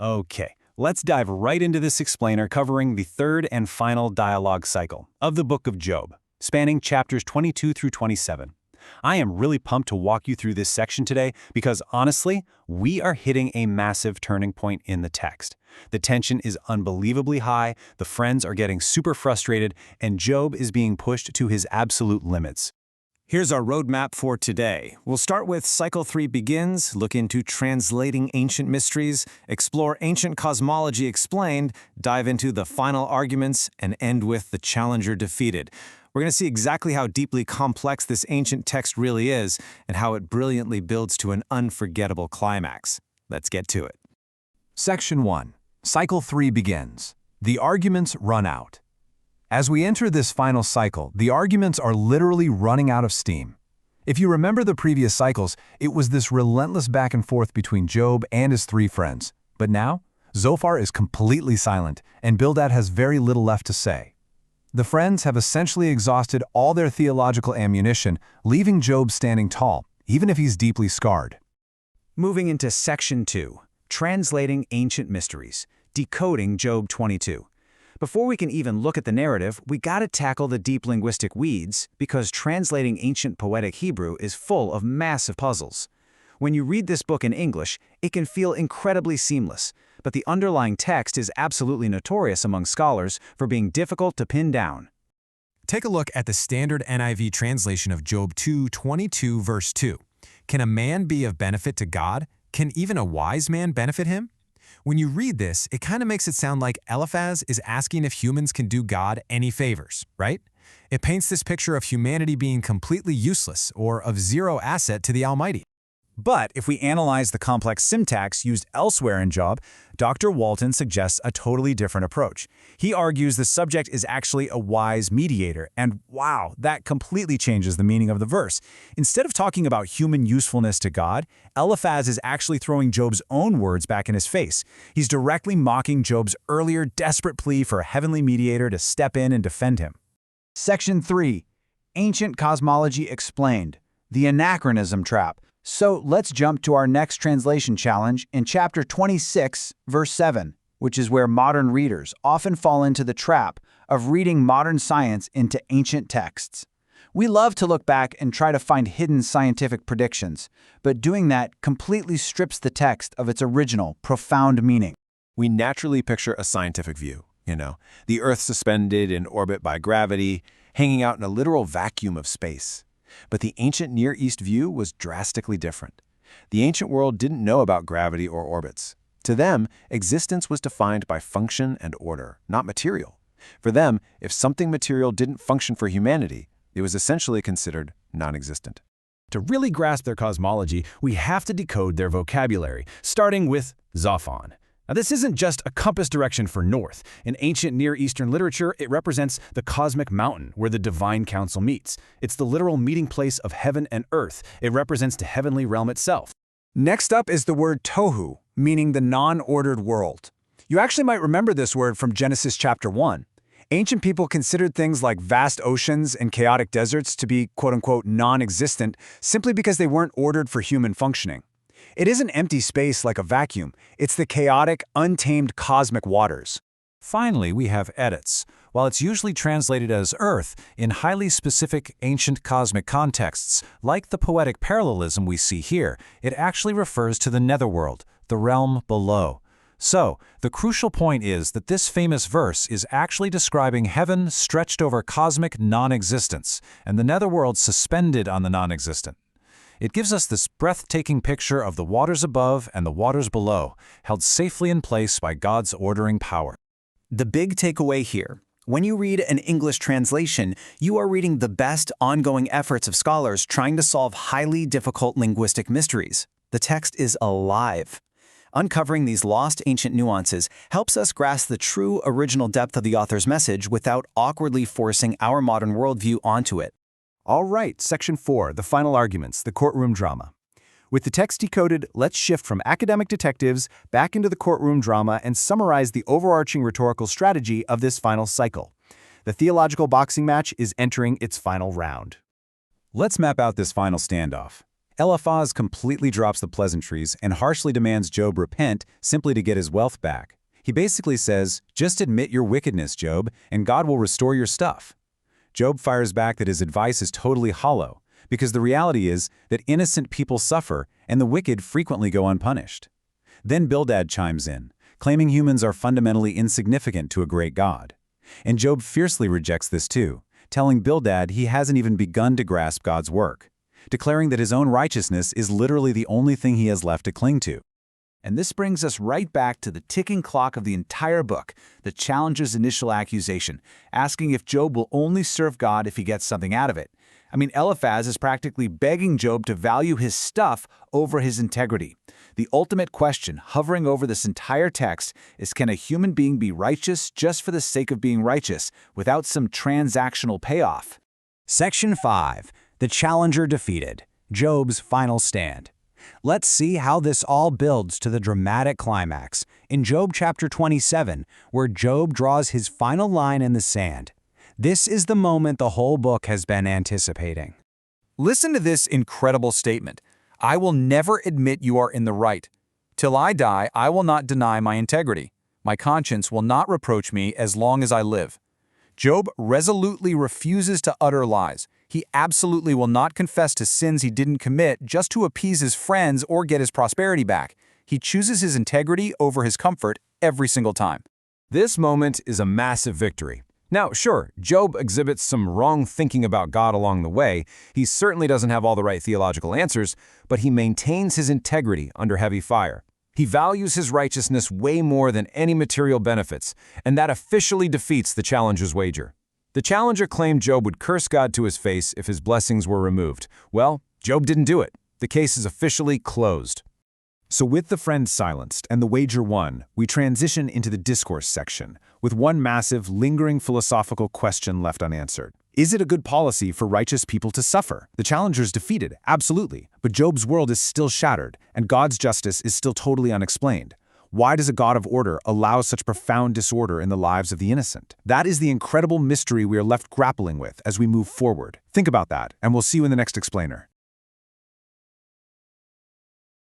Okay, let's dive right into this explainer covering the third and final dialogue cycle of the Book of Job, spanning chapters 22 through 27. I am really pumped to walk you through this section today because honestly, we are hitting a massive turning point in the text. The tension is unbelievably high, the friends are getting super frustrated, and Job is being pushed to his absolute limits. Here's our roadmap for today. We'll start with Cycle 3 Begins, look into translating ancient mysteries, explore ancient cosmology explained, dive into the final arguments, and end with the challenger defeated. We're going to see exactly how deeply complex this ancient text really is and how it brilliantly builds to an unforgettable climax. Let's get to it. Section 1. Cycle 3 Begins. The arguments run out. As we enter this final cycle, the arguments are literally running out of steam. If you remember the previous cycles, it was this relentless back and forth between Job and his three friends. But now, Zophar is completely silent, and Bildad has very little left to say. The friends have essentially exhausted all their theological ammunition, leaving Job standing tall, even if he's deeply scarred. Moving into Section 2, Translating Ancient Mysteries, Decoding Job 22. Before we can even look at the narrative, we gotta tackle the deep linguistic weeds because translating ancient poetic Hebrew is full of massive puzzles. When you read this book in English, it can feel incredibly seamless, but the underlying text is absolutely notorious among scholars for being difficult to pin down. Take a look at the standard NIV translation of Job 2:22, verse 2. Can a man be of benefit to God? Can even a wise man benefit him? When you read this, it kind of makes it sound like Eliphaz is asking if humans can do God any favors, right? It paints this picture of humanity being completely useless or of zero asset to the Almighty. But if we analyze the complex syntax used elsewhere in Job, Dr. Walton suggests a totally different approach. He argues the subject is actually a wise mediator, and wow, that completely changes the meaning of the verse. Instead of talking about human usefulness to God, Eliphaz is actually throwing Job's own words back in his face. He's directly mocking Job's earlier desperate plea for a heavenly mediator to step in and defend him. Section 3. Ancient Cosmology Explained. The Anachronism Trap. So let's jump to our next translation challenge in chapter 26, verse 7, which is where modern readers often fall into the trap of reading modern science into ancient texts. We love to look back and try to find hidden scientific predictions, but doing that completely strips the text of its original, profound meaning. We naturally picture a scientific view, the Earth suspended in orbit by gravity, hanging out in a literal vacuum of space. But the ancient Near East view was drastically different. The ancient world didn't know about gravity or orbits. To them, existence was defined by function and order, not material. For them, if something material didn't function for humanity, it was essentially considered non-existent. To really grasp their cosmology, we have to decode their vocabulary, starting with Zophon. Now, this isn't just a compass direction for north. In ancient Near Eastern literature, it represents the cosmic mountain where the divine council meets. It's the literal meeting place of heaven and earth. It represents the heavenly realm itself. Next up is the word tohu, meaning the non-ordered world. You actually might remember this word from Genesis chapter 1. Ancient people considered things like vast oceans and chaotic deserts to be quote-unquote non-existent simply because they weren't ordered for human functioning. It isn't empty space like a vacuum. It's the chaotic, untamed cosmic waters. Finally, we have Edits. While it's usually translated as Earth, in highly specific ancient cosmic contexts, like the poetic parallelism we see here, it actually refers to the netherworld, the realm below. So, the crucial point is that this famous verse is actually describing heaven stretched over cosmic non-existence, and the netherworld suspended on the non-existent. It gives us this breathtaking picture of the waters above and the waters below, held safely in place by God's ordering power. The big takeaway here: when you read an English translation, you are reading the best ongoing efforts of scholars trying to solve highly difficult linguistic mysteries. The text is alive. Uncovering these lost ancient nuances helps us grasp the true original depth of the author's message without awkwardly forcing our modern worldview onto it. All right, Section 4, the final arguments, the courtroom drama. With the text decoded, let's shift from academic detectives back into the courtroom drama and summarize the overarching rhetorical strategy of this final cycle. The theological boxing match is entering its final round. Let's map out this final standoff. Eliphaz completely drops the pleasantries and harshly demands Job repent simply to get his wealth back. He basically says, just admit your wickedness, Job, and God will restore your stuff. Job fires back that his advice is totally hollow, because the reality is that innocent people suffer and the wicked frequently go unpunished. Then Bildad chimes in, claiming humans are fundamentally insignificant to a great God. And Job fiercely rejects this too, telling Bildad he hasn't even begun to grasp God's work, declaring that his own righteousness is literally the only thing he has left to cling to. And this brings us right back to the ticking clock of the entire book, the challenger's initial accusation, asking if Job will only serve God if he gets something out of it. I mean, Eliphaz is practically begging Job to value his stuff over his integrity. The ultimate question hovering over this entire text is, can a human being be righteous just for the sake of being righteous, without some transactional payoff? Section 5. The Challenger Defeated. Job's Final Stand. Let's see how this all builds to the dramatic climax in Job chapter 27, where Job draws his final line in the sand. This is the moment the whole book has been anticipating. Listen to this incredible statement. I will never admit you are in the right. Till I die, I will not deny my integrity. My conscience will not reproach me as long as I live. Job resolutely refuses to utter lies. He absolutely will not confess to sins he didn't commit just to appease his friends or get his prosperity back. He chooses his integrity over his comfort every single time. This moment is a massive victory. Now, sure, Job exhibits some wrong thinking about God along the way. He certainly doesn't have all the right theological answers, but he maintains his integrity under heavy fire. He values his righteousness way more than any material benefits, and that officially defeats the challenger's wager. The challenger claimed Job would curse God to his face if his blessings were removed. Well, Job didn't do it. The case is officially closed. So with the friend silenced and the wager won, we transition into the discourse section, with one massive, lingering philosophical question left unanswered. Is it a good policy for righteous people to suffer? The challenger's defeated, absolutely, but Job's world is still shattered, and God's justice is still totally unexplained. Why does a God of order allow such profound disorder in the lives of the innocent? That is the incredible mystery we are left grappling with as we move forward. Think about that, and we'll see you in the next explainer.